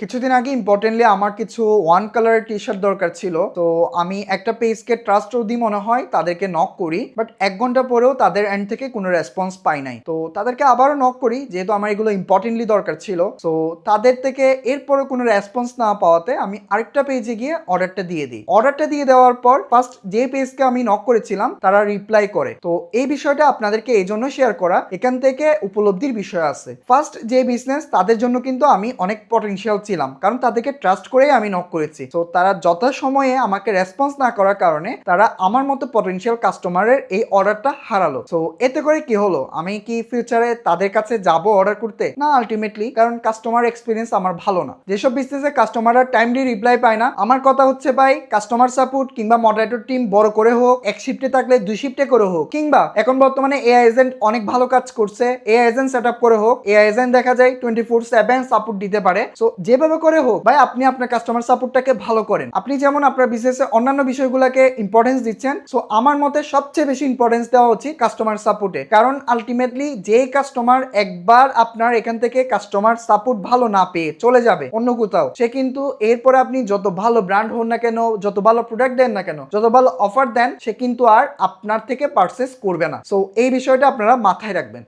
কিছুদিন আগে ইম্পর্টেন্টলি আমার কিছু ওয়ান কালারের টি শার্ট দরকার ছিল। তো আমি একটা পেজকে ট্রাস্ট দিই মনে হয়, তাদেরকে নক করি, বাট 1 ঘন্টা পরেও তাদের এন্ড থেকে কোনো রেসপন্স পাই নাই। তো তাদেরকে আবারও নক করি, যেহেতু আমার এগুলো ইম্পর্টেন্টলি দরকার ছিল। তো তাদের থেকে এরপরে কোনো রেসপন্স না পাওয়াতে আমি আরেকটা পেজে গিয়ে অর্ডারটা দিয়ে দিই। অর্ডারটা দিয়ে দেওয়ার পর ফার্স্ট যে পেজকে আমি নক করেছিলাম তারা রিপ্লাই করে। তো এই বিষয়টা আপনাদেরকে এই জন্য শেয়ার করা, এখান থেকে উপলব্ধির বিষয় আছে। ফার্স্ট যে বিজনেস, তাদের জন্য কিন্তু আমি অনেক পটেনশিয়াল ছিলাম, কারণ তাদেরকে ট্রাস্ট করেই আমি নক করেছি। তো তারা যথাসময়ে আমাকে রেসপন্স না করার কারণে তারা আমার মতো পটেনশিয়াল কাস্টমারের এই অর্ডারটা হারালো। তো এতে করে কি হলো, আমি কি ফিউচারে তাদের কাছে যাব অর্ডার করতে? না আলটিমেটলি, কারণ কাস্টমার এক্সপিরিয়েন্স আমার ভালো না। যেসব বিজনেসে কাস্টমাররা টাইমলি রিপ্লাই পায় না, আমার কথা হচ্ছে ভাই, কাস্টমার সাপোর্ট কিংবা মডারেটর টিম বড় করে হোক, এক শিফটে থাকলে 2 শিফটে করে হোক, কিংবা এখন বর্তমানে এআই এজেন্ট অনেক ভালো কাজ করছে, এআই এজেন্ট সেট আপ করে হোক, এআই এজেন্ট দেখা যায় 24/7 সাপোর্ট দিতে পারে। সো যেভাবে করে হোক ভাই, আপনি আপনার কাস্টমার সাপোর্টটাকে ভালো করেন। আপনি যেমন আপনার বিজনেসে অন্যান্য বিষয়গুলোকে ইম্পর্টেন্স দিচ্ছেন, সো আমার মতে সবচেয়ে বেশি ইম্পর্টেন্স দেওয়া উচিত কাস্টমার সাপোর্টে। কারণ আলটিমেটলি যেই কাস্টমার একবার আপনার এখান থেকে কাস্টমার সাপোর্ট ভালো না পেয়ে চলে যাবে অন্য কোথাও, সে কিন্তু এরপরে আপনি যত ভালো ব্র্যান্ড হন না কেন, যত ভালো প্রোডাক্ট দেন না কেন, যত ভালো অফার দেন, সে কিন্তু আর আপনার থেকে পারচেস করবে না। সো এই বিষয়টা আপনারা মাথায় রাখবেন।